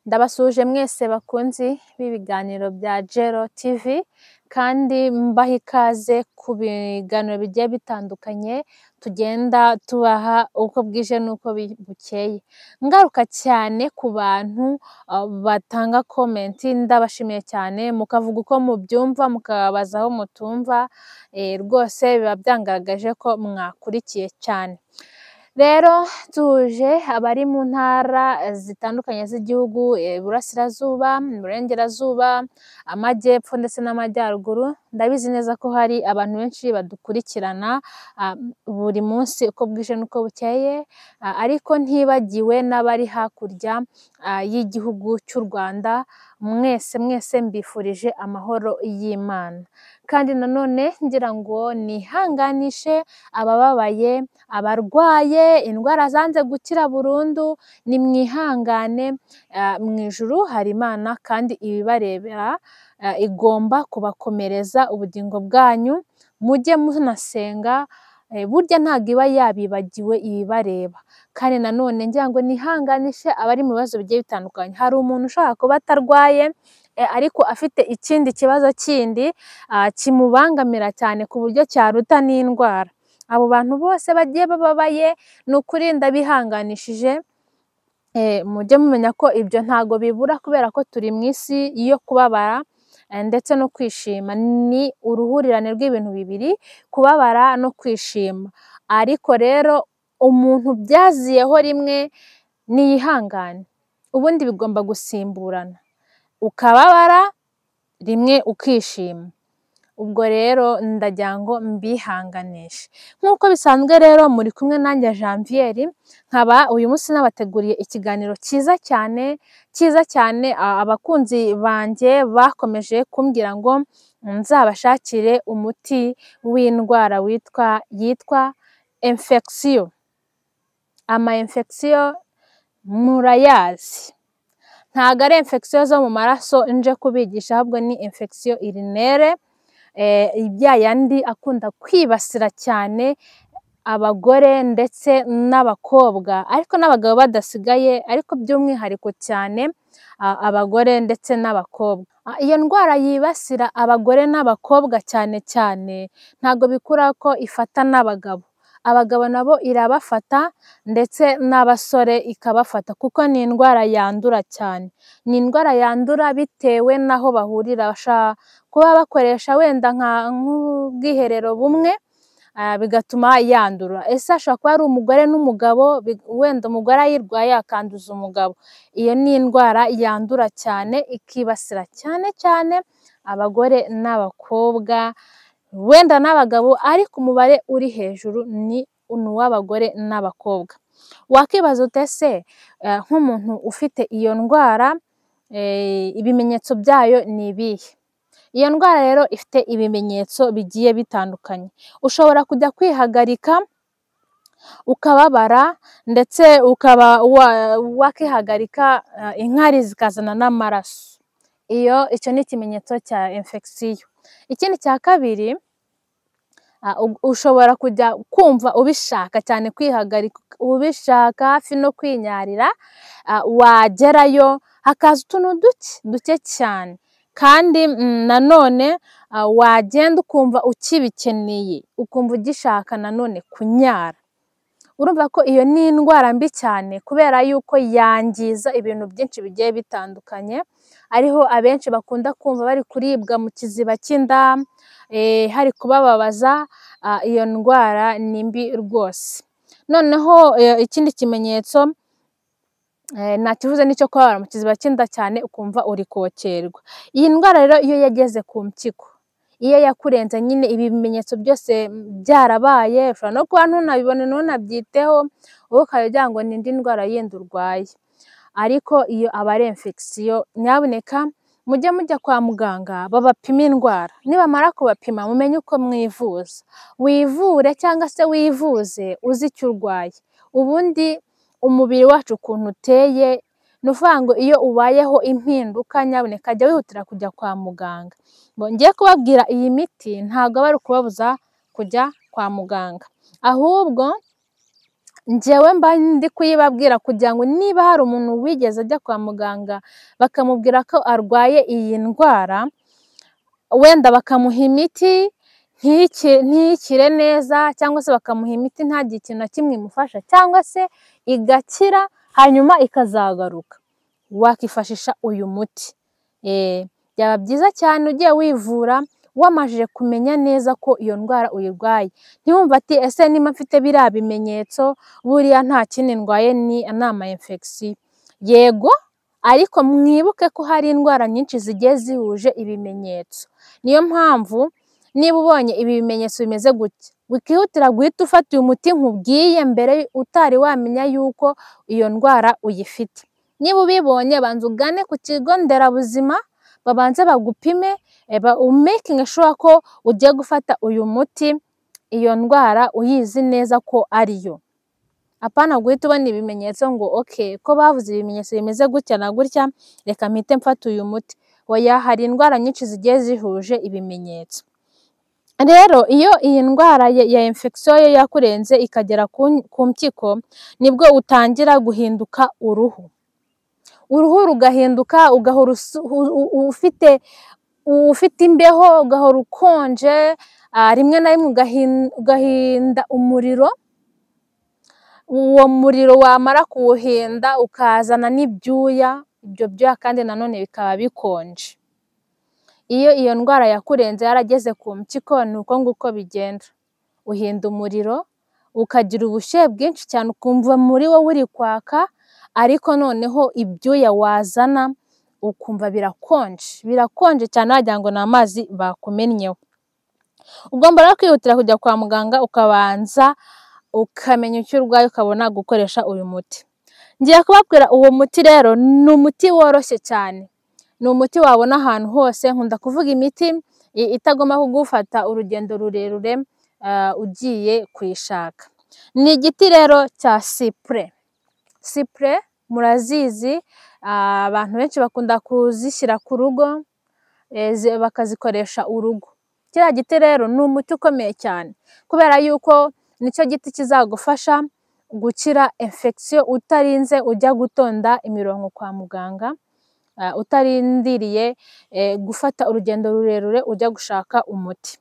Ndabasuje mwese bakunzi b'ibiganiro bya Jero TV kandi mbaha ikaze ku biganiro bigiye bitandukanye tugenda tubaha uko bwije n'uko bukeye. Ngaruka cyane ku bantu batanga komenti, ndabashimiye cyane mukavuga uko mubyumva, mukabaza aho mutumva, rwose biba byangaragaje ko mwakurikiye cyane. Rero tuje abari mu ntara zitandukanye z'igihugu, Iburasirazuba, Iburengerazuba, Amajyepfo ndetse n'Amajyaruguru. Ndabizi neza ko hari abantu benshi badukurikirana buri munsi uko bwije n'uko bukeye, ariko ntibagiwe n'abari hakurya y'igihugu cy'u Rwanda. Mwese mbifurije amahoro y'Imana, kandi nanone ngira ngo nihanganishe abababaye, abarwaye indwara zanze gukira burundu, ni mwihangane, mu ijuru hari Imana kandi ibibarebera, igomba kubakomereza ubugingo bwanyu. Mujye munasenga, burya ntabwo iba yabibagiwe ibibareba. Kandi nanone ngira ngo nihanganishe abari mu bibazo bigiye bitandukanye. Hari umuntu ushobora kuba atarwaye ariko afite ikindi kibazo kindi kimubangamira cyane ku buryo cyaruta n'indwara. Abo bantu bose bagiye bababaye ni ukuri ndabihanganishije. Mujye mumenya ko ibyo ntago bibura kubera ko turi mu isi yo kubabara ndetse no kwishima. Ni uruhurirane rw'ibintu bibiri, kubabara no kwishima. Ariko rero umuntu byaziyeho rimwe niyihangane, ubundi bigomba gusimburana, ukababara rimwe ukishima. Ubwo rero ndagira ngo mbihanganishe. Nk'uko bisanzwe rero muri kumwe nanjye Janviere, nkaba uyu munsi nabateguriye ikiganiro cyiza cyane. Abakunzi banjye bakomeje kumbwira ngo nzabashakire umuti w'indwara yitwa infection. Infection murayazi, ntago ari infection zo mu maraso nje kubigisha, ahubwo ni infection urinaire, yandi akunda kwibasira cyane abagore ndetse n'abakobwa, ariko n'abagabo badasigaye, ariko by'umwihariko cyane abagore ndetse n'abakobwa. Iyo ndwara yibasira abagore n'abakobwa cyane ntago bikura ko ifata n'abagabo. Abagabo nabo irabafata ndetse n'abasore ikabafata, kuko ni indwara yandura cyane. Ni indwara yandura bitewe n'aho bahurira, bashobora kuba bakoresha wenda nk'ubwiherero bumwe, bigatuma yandura. Ese ashobora kuba ari umugore n'umugabo, wenda umugore ayirwaye akanduza umugabo. Iyo ni indwara yandura cyane, ikibasira cyane abagore n'abakobwa, wenda n'abagabo, ariko umubare uri hejuru ni uw'abagore n'abakobwa. Wakibaza ute se nk'umuntu ufite iyo ndwara ibimenyetso byayo ni ibihe? Iyo ndwara rero ifite ibimenyetso bigiye bitandukanye. Ushobora kujya kwihagarika ukababara, ndetse ukaba wakihagarika inkari zikazana n'amaraso. Icyo ni ikimenyetso cya infection. Ikindi cya kabiri, ushobora kujya kumva ubishaka cyane kwihagarika, ubishaka hafi no kwinyarira, wagerayo hakaza utuntu duke cyane, kandi nanone wagenda ukumva ukibikeneye, ukumva ugishaka nanone kunyara. Urumva ko iyo ni indwara mbi cyane, kubera yuko yangiza ibintu byinshi bigiye bitandukanye. Ariho abenshi bakunda kumva bari kuribwa mu kiziba cy'inda, hari kubababaza. Iyo ndwara ni mbi rwose. Noneho ikindi kimenyetso nakivuze nicyo kubabara mu kiziba cy'inda cyane, ukumva uri kokerwa. Iyi ndwara rero iyo yageze ku mpyiko, iyo yakurenze nyine, ibi bimenyetso byose byarabaye, ushobora no kuba ntunabibone ntunabyiteho, wowe ukagira ngo ni indi ndwara yindi urwaye. Ariko iyo aba ari infection, nyabuneka mujya kwa muganga babapima indwara. Nibamara kubapima mumenye uko mwivuza, wivure cyangwa se wivuze uzi icyo urwaye. Ubundi umubiri wacu ukuntu uteye, ni ukuvuga ngo iyo ubayeho impinduka, nyabuneka jya wihutira kujya kwa muganga. Ngiye kubabwira iyi miti ntabwo aba ari ukubabuza kujya kwa muganga, ahubwo njyewe mba ndi kuyibabwira kugira ngo niba hari umuntu wigeze ajya kwa muganga bakamubwira ko arwaye iyi ndwara, wenda bakamuha imiti ntikire neza, cyangwa se bakamuha imiti ntagire ikintu na kimwe imufasha, cyangwa se igakira hanyuma ikazagaruka, wakifashisha uyu muti. Byaba byiza cyane ugiye wivura wamajije kumenya neza ko iyo ndwara uyirwaye. Ntiwumva ati ese niba mfite biriya bimenyetso buriya nta kindi ndwaye ni ama infection. Yego, ariko mwibuke ko hari indwara nyinshi zigiye zihuje ibimenyetso. Niyo mpamvu niba ubonye ibi bimenyetso bimeze gutya, wikihutira guhita ufata uyu muti nkubwiye mbere utari wamenya yuko iyo ndwara uyifite. Niba ubibonye banza ugane ku kigo nderabuzima babanze bagupime, making sure ko ugiye gufata uyu muti iyo ndwara uyizi neza ko ariyo. Apana guhita ubona ibimenyetso ngo okay, ko bavuze ibimenyetso bimeze gutya na gutya reka mpite mfata uyu muti. Oya, hari indwara nyinshi zigiye zihuje ibimenyetso. Rero iyo iyi ndwara ya infection yo yakurenze ikagera ku mpyiko, nibwo utangira guhinduka uruhu rugahinduka, ugahora ufite imbeho, ugahora ukonje, rimwe na rimwe ugahinda umuriro. Uwo muriro wamara kuwuhinda ukazana n'ibyuya, ibyo byuya kandi nanone bikaba bikonje. Iyo ndwara yakurenze yarageze ku mpyiko ni uko nguko bigenda, uhinda umuriro, ukagira ubushyuhe bwinshi cyane, ukumva muri wowe uri kwaka, ariko noneho ibyuya wazana ukumva birakonje cyane wagira ngo ni amazi bakumennyeho. Ugomba rero kwihutira kujya kwa muganga ukabanza ukamenya icyo urwaye ukabona gukoresha uyu muti. Ngiye kubabwira uwo muti rero ni umuti woroshye cyane, ni umuti wabona ahantu hose. Nkunda kuvuga imiti itagomba kugufata urugendo rurerure ugiye kuyishaka. Ni igiti rero cya cyprès, murazizi, abantu benshi bakunda kuzishyira ku rugo bakazikoresha urugo. Kiriya giti rero ni umuti ukomeye cyane kubera yuko nicyo giti kizagufasha gukira infection utarinze ujya gutonda imirongo kwa muganga, utarindiriye gufata urugendo rurerure ujya gushaka umuti.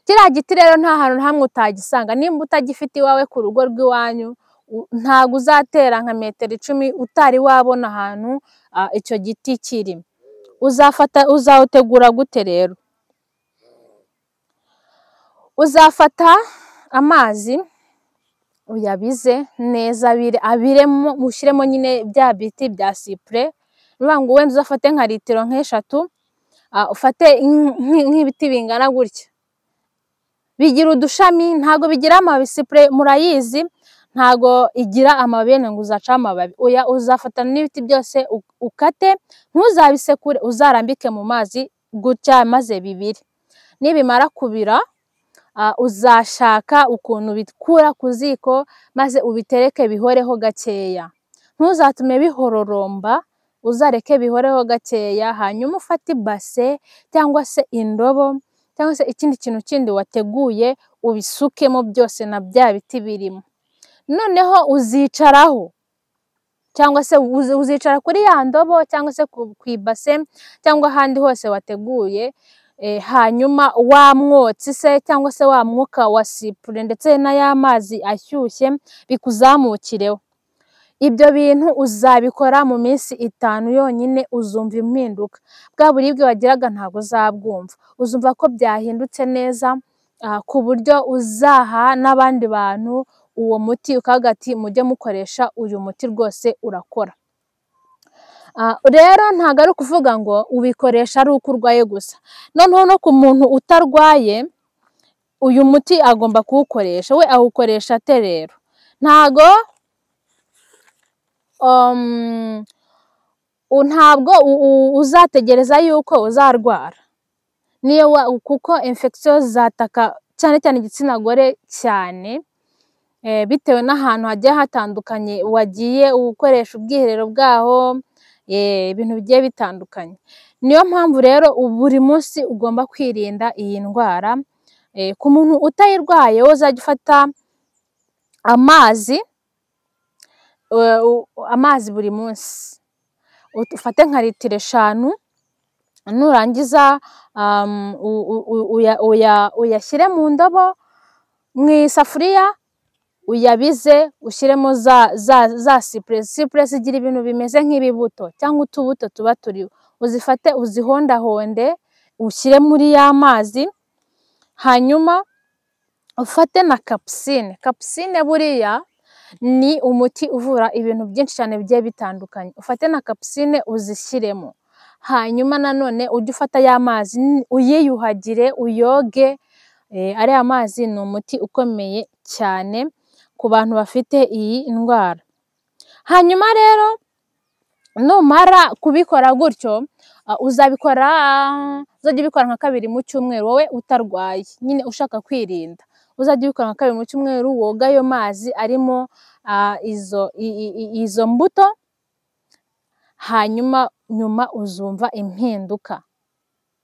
Kiriya giti rero nta hantu hamwe utagisanga. Nimba utagifite iwawe ku rugo rw'iwanyu, ntabwo uzatera nka metero 10 utari wabona ahantu icyo giti kiri. Uzawutegura gute rero? Uzafata amazi uyabize neza, abiremo, ushyiremo nyine bya biti bya cyprès. Bivuga ngo wenda uzafate nka litiro nk'eshatu, ufate nk'ibiti bingana gutya. Bigira udushami, ntago bigira amababi. Cyprès murayizi, ntago igira amababi ngo uzacaho amababi. Oya, uzafata n'ibiti byose ukate, ntuzabisekure, uzarambike mu mazi gutya maze bibiri. Nibimara kubira, uzashaka ukuntu bikura ku ziko maze ubitereke bihoreho gakeya. Ntuzatume bihororomba, uzareke bihoreho gakeya. Hanyuma ufate ibase cyangwa se indobo cyangwa se ikindi kintu kindi wateguye ubisukemo byose na bya biti birimo. Noneho uzicaraho, cyangwa se uzicara kuri ya ndobo cyangwa se ku ibase cyangwa ahandi hose wateguye. Hanyuma wa mwotsi se cyangwa se wa mwuka wa cyprès ndetse na ya mazi ashyushye bikuzamukireho. Ibyo bintu uzabikora mu minsi 5 yonyine, uzumva impinduka. Bwa buribwe wagiraga ntabwo uzabwumva, uzumva ko byahindutse neza, ku buryo uzaha n'abandi bantu uwo muti ukavuga ati mujye mukoresha uyu muti rwose urakora. Rero ntabwo ari ukuvuga ngo ubikoresha ari uko urwaye gusa. Noneho no ku muntu utarwaye uyu muti agomba kuwukoresha. We awukoresha ate rero? Ntabwo uzategereza yuko uzarwara, kuko infection zataka cyane cyane igitsina gore cyane, bitewe n'ahantu hagiye hatandukanye wagiye ukoresha ubwiherero bwaho, ibintu bigiye bitandukanye. Niyo mpamvu rero buri munsi ugomba kwirinda iyi ndwara. Ku muntu utayirwaye uzajya ufata amazi buri munsi, ufate nka litiro 5, nurangiza uyashyire mu ndobo, mu isafuriya uyabize, ushyiremo za cypress igira ibintu bimeze nk'ibibuto cyangwa utubuto tuba turiho, uzifate uzihondahonde ushyire muri ya mazi, hanyuma ufate na capsine. Capsine buriya ni umuti uvura ibintu byinshi cyane bigiye bitandukanye, ufate na capsine uzishyiremo, hanyuma nanone ujye ufata ya mazi uyiyuhagire, uyoge. Ariya mazi ni umuti ukomeye cyane ku bantu bafite iyi ndwara. Hanyuma rero numara kubikora gutyo, uzajya ubikora nka 2 mu cyumweru, wowe utarwaye nyine ushaka kwirinda, uzajya ubikora nka 2 mu cyumweru, woga ayo mazi arimo izo mbuto, hanyuma nyuma uzumva impinduka,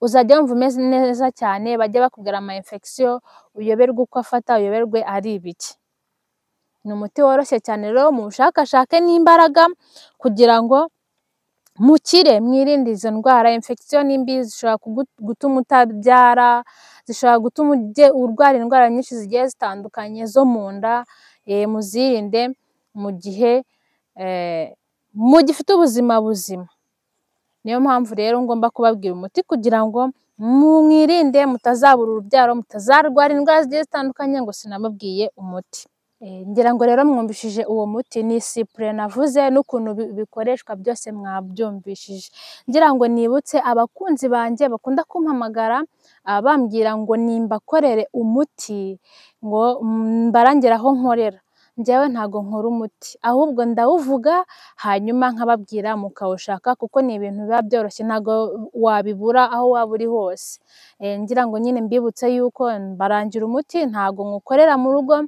uzajya wumva umeze neza cyane. Bajya bakubwira ama infection uyoberwe uko afata, uyoberwe ari ibiki. Ni umuti woroshye cyane rero, mushakashake n'imbaraga kugira ngo mukire, mwirinde izo ndwara. Infection nimbi zishobora gutuma utabyara, zishobora gutuma urwara indwara nyinshi zigiye zitandukanye zo mu nda. Muzirinde mu gihe mugifite ubuzima buzima. Niyo mpamvu rero ngomba kubabwira umuti kugira ngo mwirinde, mutazabura urubyaro, mutazarwara indwara zigiye zitandukanye ngo sinababwiye umuti. Ngira ngo rero mwumvishije uwo muti, ni cypress navuze, n'ukuntu bikoreshwa byose mwabyumvishije. Ngira ngo nibutse abakunzi banjye bakunda kumpamagara bambwira ngo nimbakorere umuti, ngo mbarangire aho nkorera. Njyewe ntago nkora umuti, ahubwo ndawuvuga hanyuma nkababwira mukawushaka, kuko ni ibintu biba byoroshye, ntago wabibura aho waba uri hose. Ngira ngo nyine mbibutse yuko mbarangira umuti, ntago nywukorera mu rugo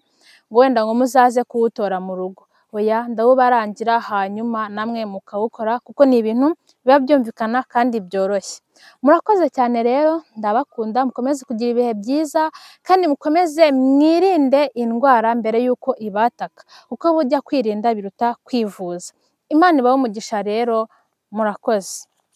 ngo wenda ngo muzaze kuwutora mu rugo, oya, ndawubarangira hanyuma namwe mukawukora, kuko ni ibintu biba byumvikana kandi byoroshye. Murakoze cyane rero, ndabakunda, mukomeze kugira ibihe byiza kandi mukomeze mwirinde indwara mbere yuko ibataka, kuko burya kwirinda biruta kwivuza. Imana ibahe umugisha rero, murakoze.